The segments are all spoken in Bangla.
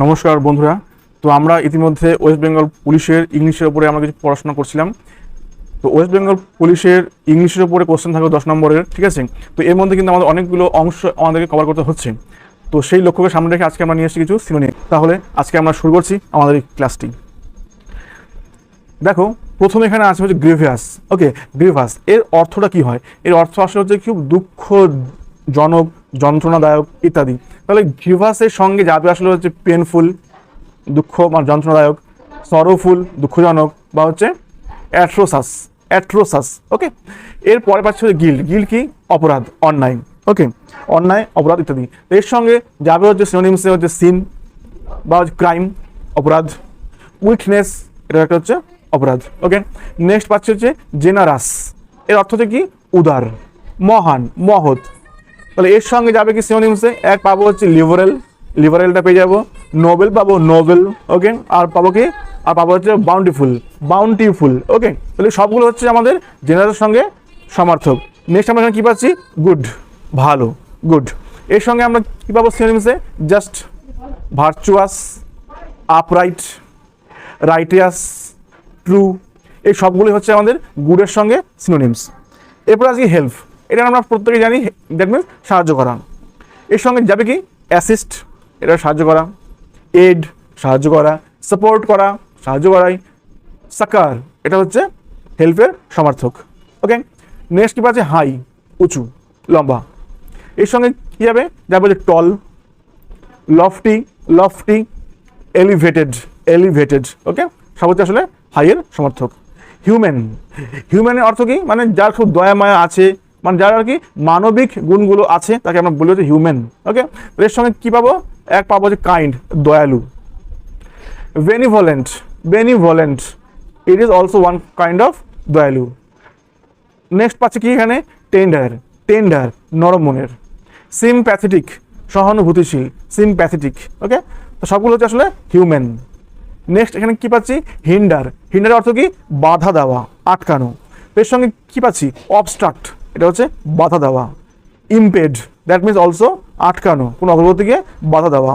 নমস্কার বন্ধুরা। তো আমরা ইতিমধ্যে ওয়েস্ট বেঙ্গল পুলিশের ইংলিশের উপরে আমরা কিছু পড়াশোনা করছিলাম। তো ওয়েস্ট বেঙ্গল পুলিশের ইংলিশের উপরে কোশ্চেন থাকবে 10 নম্বরের, ঠিক আছে। তো এর মধ্যে কিন্তু আমাদের অনেকগুলো অংশ আমাদেরকে কভার করতে হচ্ছে। তো সেই লক্ষ্যকে সামনে রেখে আজকে আমরা নিয়ে এসেছি কিছু সিনোনিম। তাহলে আজকে আমরা শুরু করছি আমাদের এই ক্লাসটি। দেখো, প্রথমে এখানে আছে হচ্ছে গ্রিভিয়াস। ওকে, গ্রিভাস এর অর্থটা কি হয়? এর অর্থ আসলে হচ্ছে খুব দুঃখজনক, যন্ত্রণাদায়ক ইত্যাদি। তাহলে গ্রিভাসের সঙ্গে যাবে আসলে হচ্ছে পেনফুল, দুঃখ বা যন্ত্রণাদায়ক, সরোফুল, দুঃখজনক, বা হচ্ছে অ্যাট্রোসাস, অ্যাট্রোসাস। ওকে, এর পরে পাচ্ছে হচ্ছে গিল্ট। গিল্ট কি? অপরাধ, অন্যায়। ওকে, অন্যায়, অপরাধ ইত্যাদি। এর সঙ্গে যাবে হচ্ছে সিনোনিমসে হচ্ছে সিন বা হচ্ছে ক্রাইম, অপরাধ। উইকনেস, এটা একটা হচ্ছে অপরাধ। ওকে, নেক্সট পাচ্ছে হচ্ছে জেনারাস। এর অর্থ হচ্ছে কি? উদার, মহান, মহৎ। তাহলে এর সঙ্গে যাবে কি সিনোনিমসে? এক পাবো হচ্ছে লিবারেল, লিবারেলটা পেয়ে যাবো। নোবেল পাবো, নোবেল। ওকে, আর পাবো কি? আর পাবো হচ্ছে বাউন্টিফুল, বাউন্টিফুল। ওকে, তাহলে সবগুলো হচ্ছে আমাদের জেনারেলের সঙ্গে সমার্থক। নেক্সট আমরা এখানে কী পাচ্ছি? গুড, ভালো, গুড। এর সঙ্গে আমরা কী পাবো সিনোনিমসে? Just, virtuous, upright, righteous, true. এই সবগুলি হচ্ছে আমাদের গুডের সঙ্গে সিনোনিমস। এরপর আজকে হেল্প। এটা আমরা প্রত্যেকে জানি, দ্যাট মিনস সাহায্য করা। এর সঙ্গে যাবে কি? অ্যাসিস্ট, এটা সাহায্য করা। এড, সাহায্য করা। সাপোর্ট করা, সাহায্য করাই। সাকার, এটা হচ্ছে হেল্পের সমার্থক। ওকে, নেক্সট কী পাচ্ছে? হাই, উঁচু, লম্বা। এর সঙ্গে কী যাবে? যাবে হচ্ছে টল, লফটি, লফটি, এলিভেটেড, এলিভেটেড। ওকে, সব হচ্ছে আসলে হাইয়ের সমর্থক। হিউম্যান, হিউম্যানের অর্থ কি? মানে যার খুব দয়া মায়া আছে, মানে যার আর কি মানবিক গুণগুলো আছে, তাকে আমরা বলি হচ্ছে হিউম্যান। ওকে, এর সঙ্গে কী পাবো? এক পাবো হচ্ছে কাইন্ড, দয়ালু। Benevolent, benevolent, it is also one kind of দয়ালু। নেক্সট পাচ্ছে কি এখানে? টেন্ডার, টেন্ডার, নরম মনের। সিমপ্যাথেটিক, সহানুভূতিশীল, সিমপ্যাথেটিক। ওকে, তো সবগুলো হচ্ছে আসলে হিউম্যান। নেক্সট এখানে কি পাচ্ছি? হিন্ডার, হিন্ডারের অর্থ কি? বাধা দেওয়া, আটকানো। এর সঙ্গে কি পাচ্ছি? অবস্ট্রাক্ট, এটা হচ্ছে বাধা দেওয়া। ইমপেড, দ্যাট মিনস অলসো আটকানো, কোনো অগ্রগতিকে বাধা দেওয়া।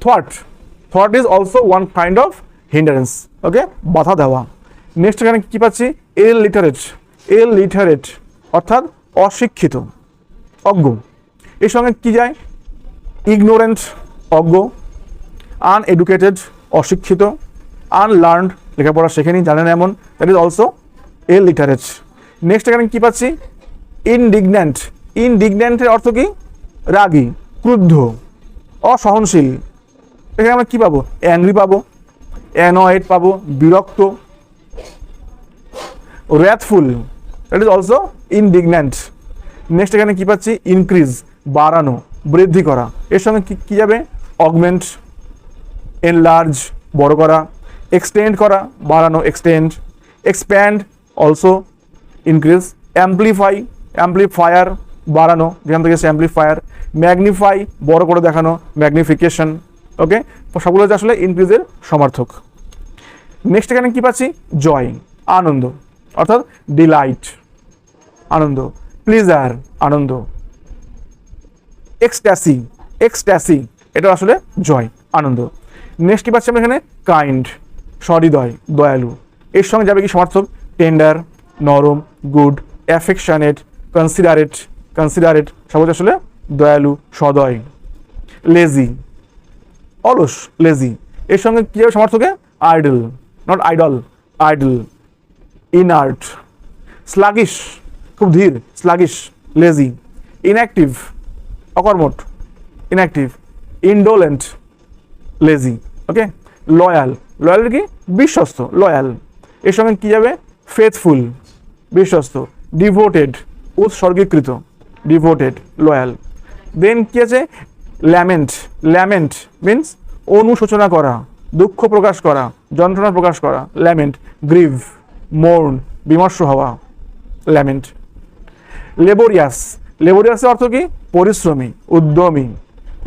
Thwart, thwart is also one kind of hindrance. Okay, বাধা দেওয়া। নেক্সট এখানে কি পাচ্ছি? এল লিটারেট, এল লিটারেট অর্থাৎ অশিক্ষিত, অজ্ঞ। এর সঙ্গে কি যায়? ইগনোরেন্ট, অজ্ঞ। আনএডুকেটেড, অশিক্ষিত। আনলার্নড, লেখাপড়া শেখেনি, জানে না এমন, that is also L literate. Next এখানে কি পাচ্ছি? ইনডিগন্যান্ট, ইনডিগন্যান্টের অর্থ কি? রাগী, ক্রুদ্ধ, অসহনশীল। এখানে আমরা কী পাবো? অ্যাংরি পাবো, অ্যানয়েড পাবো, বিরক্ত। র্যাথফুল, দ্যাট ইজ অলসো ইনডিগন্যান্ট। নেক্সট এখানে কী পাচ্ছি? ইনক্রিজ, বাড়ানো, বৃদ্ধি করা। এর সঙ্গে কী যাবে? অগমেন্ট, এনলার্জ, বড় করা। এক্সটেন্ড করা, বাড়ানো, extend. Expand, also increase. Amplify, amplifier, বাড়ানো, যেখান থেকে এসে অ্যাম্পলিফায়ার। ম্যাগনিফাই, বড় করে দেখানো, ম্যাগনিফিকেশন। ওকে, সবগুলো হচ্ছে আসলে ইনক্রিজের সমার্থক। নেক্সট এখানে কী পাচ্ছি? জয়, আনন্দ, অর্থাৎ ডিলাইট, আনন্দ। প্লিজার, আনন্দ। এক্সট্যাসি, এক্সট্যাসি, এটা আসলে জয়, আনন্দ। নেক্সট কী পাচ্ছি আমরা এখানে? কাইন্ড, সহৃদয়, দয়ালু। এর সঙ্গে যাবে কি সমার্থক? টেন্ডার, নরম, গুড। অ্যাফেকশনেট, কনসিডারেট, কনসিডারেট, সব হচ্ছে আসলে দয়ালু, সদয়। লেজি, অলস, লেজি। এর সঙ্গে কী যাবে সমার্থকে? Idle, not idle, idle. Inert, sluggish, খুব ধীর, স্লাগিশ, লেজি। ইনঅ্যাক্টিভ, অকর্মঠ, inactive. Indolent, lazy. Okay, loyal, loyal কি? বিশ্বস্ত, লয়াল। এর সঙ্গে কী যাবে? ফেথফুল, বিশ্বস্ত। ডিভোটেড, উৎসর্গীকৃত, ডিভোটেড, লয়াল। দেন কী আছে? ল্যামেন্ট, ল্যামেন্ট মিন্স অনুশোচনা করা, দুঃখ প্রকাশ করা, যন্ত্রণা প্রকাশ করা, ল্যামেন্ট। গ্রিভ, মোর্ন, বিমর্ষ হওয়া, ল্যামেন্ট। লেবোরিয়াস, লেবোরিয়াসের অর্থ কি? পরিশ্রমী, উদ্যমী।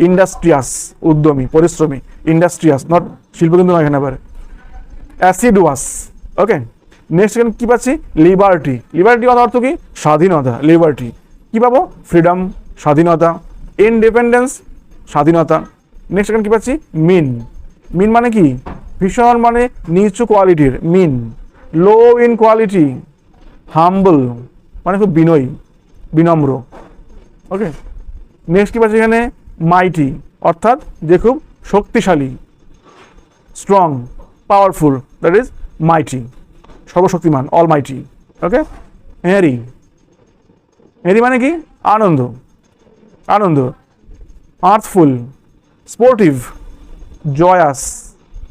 ইন্ডাস্ট্রিয়াস, উদ্যমী, পরিশ্রমী, ইন্ডাস্ট্রিয়াস, নট শিল্প কিন্তু নয় এখানে আবার। অ্যাসিডুয়াস। ওকে, নেক্সট এখানে কী পাচ্ছি? লিবার্টি, লিবার্টি অর্থ কি? স্বাধীনতা, লিবার্টি। কী পাবো? ফ্রিডম, স্বাধীনতা। ইনডিপেন্ডেন্স, স্বাধীনতা। নেক্সট এখানে কি পাচ্ছি মিন। মিন মানে কি ভীষণ মানে নিচু কোয়ালিটির, মিন। লো ইন কোয়ালিটি, হাম্বল মানে খুব বিনয়ী, বিনম্র। ওকে, নেক্সট কি পাচ্ছি এখানে মাইটি, অর্থাৎ যে খুব শক্তিশালী, স্ট্রং, পাওয়ারফুল, দ্যাট ইজ মাইটি, সর্বশক্তিমান, অল মাইটি। ওকে, হ্যারি, হ্যারি মানে কি আনন্দ, আনন্দ। আর্থফুল, স্পোর্টিভ, জয়াস,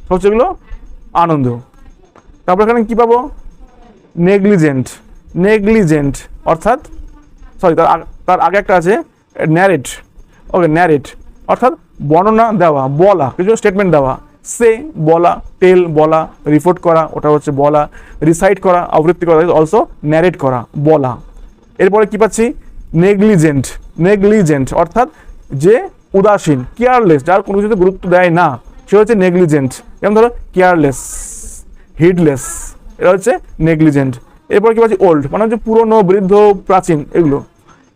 হচ্ছে এগুলো আনন্দ। তারপর এখানে কি পাবো নেগলিজেন্ট, নেগলিজেন্ট অর্থাৎ সরি তার আগে একটা আছে ন্যারেট। ওকে, ন্যারেট অর্থাৎ বর্ণনা দেওয়া, বলা, কিছু স্টেটমেন্ট দেওয়া। সে বলা, টেল বলা, রিপোর্ট করা, ওটা হচ্ছে বলা। রিসাইট করা, আবৃত্তি করা, অলসো ন্যারেট করা, বলা। এরপরে কি পাচ্ছি নেগলিজেন্ট, নেগলিজেন্ট অর্থাৎ যে উদাসীন, কেয়ারলেস, যার কোনো কিছুতে গুরুত্ব দেয় না, সে হচ্ছে নেগলিজেন্ট। যেমন ধরো কেয়ারলেস, হিডলেস, এটা হচ্ছে নেগলিজেন্ট। এরপর কি পাচ্ছি ওল্ড মানে হচ্ছে পুরনো, বৃদ্ধ, প্রাচীন, এগুলো।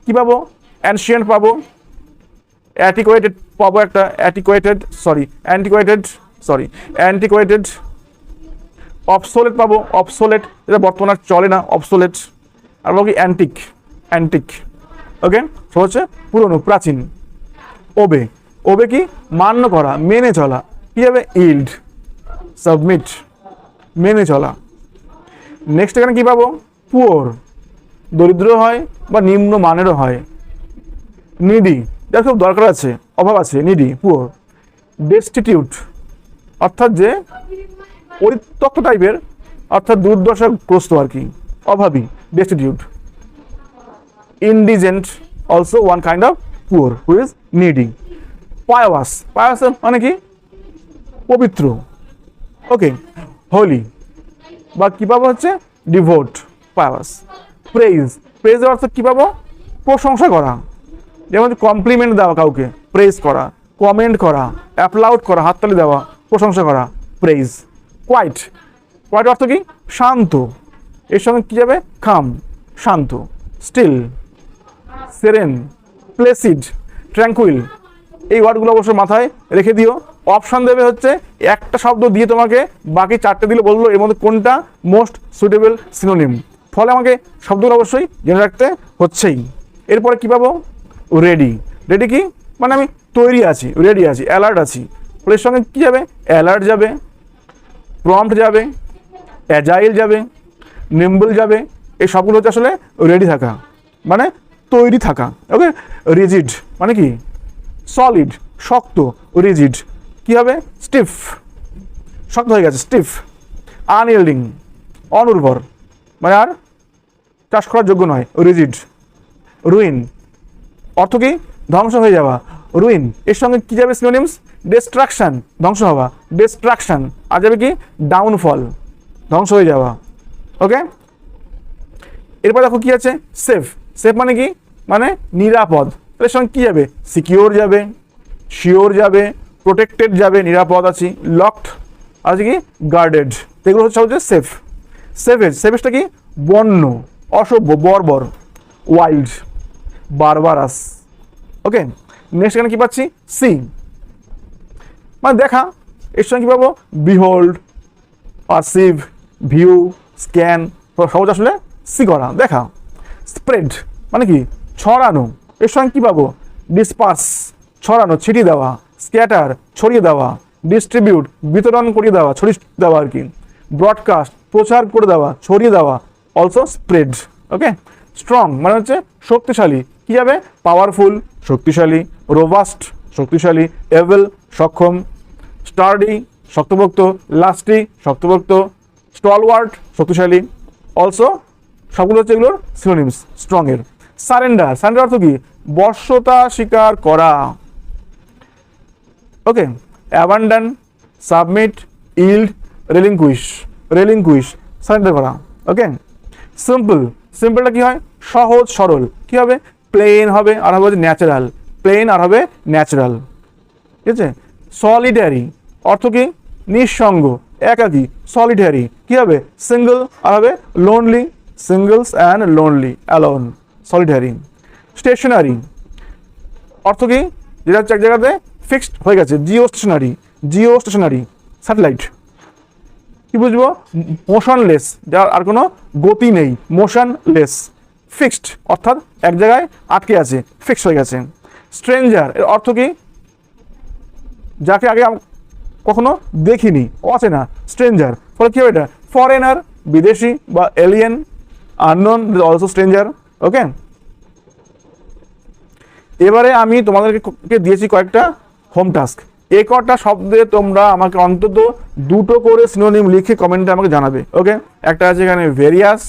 কি পাবো অ্যানশিয়েন্ট পাবো, অ্যান্টিকোয়েটেড পাবো একটা, অ্যান্টিকোয়েটেড, অবসোলেট পাবো, অবসোলেট যেটা বর্তমানে আর চলে না, অবসোলেট। আর পাবো কি অ্যান্টিক, অ্যান্টিক। ওকে, সব হচ্ছে পুরনো, প্রাচীন। ওবে, ওবে কি মান্য করা, মেনে চলা। কি হবে ইল্ড, সাবমিট, মেনে চলা। নেক্সট এখানে কি পাবো পুয়ার, দরিদ্র হয় বা নিম্ন মানেরও হয়। নিডি, যার খুব দরকার আছে, অভাব আছে, নিডি, পুয়ার। ডেস্টিটিউট অর্থাৎ যে পরিত্যক্ত টাইপের, অর্থাৎ দুর্দশাগ্রস্ত আর কি, অভাবী, destitute. Indigent also one kind of poor who is needy. Pious, pious মানে কি পবিত্র। ওকে, হোলি বা কি পাবো হচ্ছে ডিভোট, পায়াস। প্রেইজ, প্রেইজের অর্থ কি পাবো প্রশংসা করা, যেমন কমপ্লিমেন্ট দেওয়া, কাউকে প্রেইজ করা, কমেন্ট করা, অ্যাপ্লাউড করা, হাততালি দেওয়া, প্রশংসা করা, প্রেইজ। কোয়াইট, কোয়াইট অর্থ কি শান্ত, এর সঙ্গে কি যাবে খাম, শান্ত। স্টিল, সেরেন, প্লেসিড, ট্র্যাঙ্কুইল, এই ওয়ার্ডগুলো অবশ্য মাথায় রেখে দিও। অপশান দেবে হচ্ছে একটা শব্দ দিয়ে তোমাকে, বাকি চারটে দিলে বললো এর মধ্যে কোনটা মোস্ট সুটেবল সিনোনিম, ফলে আমাকে শব্দগুলো অবশ্যই জেনে রাখতে হচ্ছেই। এরপরে কি পাবো রেডি, রেডি কি মানে আমি তৈরি আছি, রেডি আছি, অ্যালার্ট আছি। এর সঙ্গে কি যাবে অ্যালার্ট যাবে, প্রম্পট যাবে, অ্যাজাইল যাবে, নিম্বল যাবে। এই সবগুলো হচ্ছে আসলে রেডি থাকা মানে তৈরি থাকা। ওকে, রিজিড মানে কি সলিড, শক্ত, রিজিড। কি হবে স্টিফ, শক্ত হয়ে গেছে, স্টিফ। আনইল্ডিং, অনুর্বর মানে আর চাষ করার যোগ্য নয়, রিজিড। রুইন অর্থ কি ধ্বংস হয়ে যাওয়া, রুইন। এর সঙ্গে কি যাবে সিনোনিমস ডিস্ট্রাকশন, ধ্বংস হওয়া, ডিস্ট্রাকশন। আর যাবে কি ডাউনফল, ধ্বংস হয়ে যাওয়া। ওকে, এরপর দেখো কি আছে সেফ, সেফ মানে কি মানে নিরাপদ। এর সঙ্গে কি যাবে সিকিওর যাবে, শিওর যাবে, প্রোটেক্টেড যাবে, নিরাপদ আছি। লকড আছে কি গার্ডেড, এগুলো হচ্ছে সেফ। সেভেজ, সেভেজটা কি বন্য, অসভ্য, বর্বর। ওয়াইল্ড, বারবারাস। ওকে, নেক্সট এখানে কি পাচ্ছি সি মানে দেখা। এর সঙ্গে কি পাবো বিহোল্ড, পারসিভ, ভিউ, স্ক্যান, সহজ আসলে সি করা, দেখা। স্প্রেড মানে কি ছড়ানো। এর সঙ্গে কি পাবো ডিসপার্স, ছড়ানো, ছিটিয়ে দেওয়া। স্ক্যাটার, ছড়িয়ে দেওয়া। ডিস্ট্রিবিউট, বিতরণ করিয়ে দেওয়া, ছড়িয়ে দেওয়া আর কি। ব্রডকাস্ট, প্রচার করে দেওয়া, ছড়িয়ে দেওয়া, অলসো স্প্রেড। ওকে, স্ট্রং মানে হচ্ছে শক্তিশালী। কি যাবে পাওয়ারফুল, শক্তিশালী। রোবাস্ট, শক্তিশালী। এভেল, সক্ষম। স্টার্ডি, শক্তপোক্ত। লাস্টি, শক্তপোক্ত। স্টলওয়ার্ড, শক্তিশালী। অলসো সবগুলো হচ্ছে এগুলোর সিনোনিমস স্ট্রং এর। সারেন্ডার, সারেন্ডার অর্থ কি বর্ষতা স্বীকার করা। ওকে, অ্যাবান্ডন, সাবমিট, ইল্ড, রেলিংকুইশ, রেলিংকুইশ সারেন্ডার করা। ওকে, সিম্পল, সিম্পলটা কি হয় সহজ সরল। কি হবে প্লেন হবে আর হবে ন্যাচারাল, প্লেন আর হবে ন্যাচারাল। ঠিক আছে। সলিডারি অর্থ কি নিঃসঙ্গ, একাকী, সলিডারি। কি হবে সিঙ্গল আর হবে lonely, singles and lonely, alone, solitary. Stationary অর্থ কি যেটা হচ্ছে এক জায়গাতে ফিক্সড হয়ে গেছে। Geostationary satellite. কি বুঝবো? মোশনলেস, যার আর কোনো গতি নেই, মোশনলেস। ফিক্সড অর্থাৎ এক জায়গায় আটকে আছে, ফিক্সড হয়ে গেছে। স্ট্রেঞ্জার এর অর্থ কি? যাকে আগে কখনো দেখিনি, অচেনা, স্ট্রেঞ্জার। ফলে কি হবে এটা? ফরেনার, বিদেশি বা এলিয়েন, আননোন, অলসো স্ট্রেঞ্জার। ওকে, এবারে আমি তোমাদেরকে দিয়েছি কয়েকটা হোম টাস্ক। এই কটা শব্দে তোমরা আমাকে অন্তত দুটো করে সিনোনিম লিখে কমেন্টে আমাকে জানাবে। ওকে, একটা আছে এখানে various,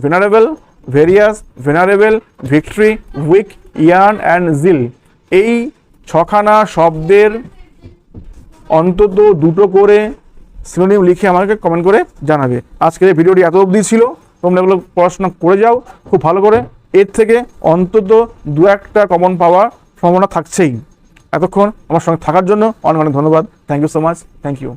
venerable, various, venerable, victory, week, yarn and zeal. এই ছখানা শব্দের অন্তত দুটো করে সিনোনিম লিখে আমাকে কমেন্ট করে জানাবে। আজকের এই ভিডিওটি এত অবধি ছিল, তোমরা এগুলো পড়াশোনা করে যাও খুব ভালো করে। এর থেকে অন্তত দু একটা কমন পাওয়ার সম্ভাবনা থাকছেই। এতক্ষণ আমার সঙ্গে থাকার জন্য অনেক অনেক ধন্যবাদ। Thank you so much, thank you.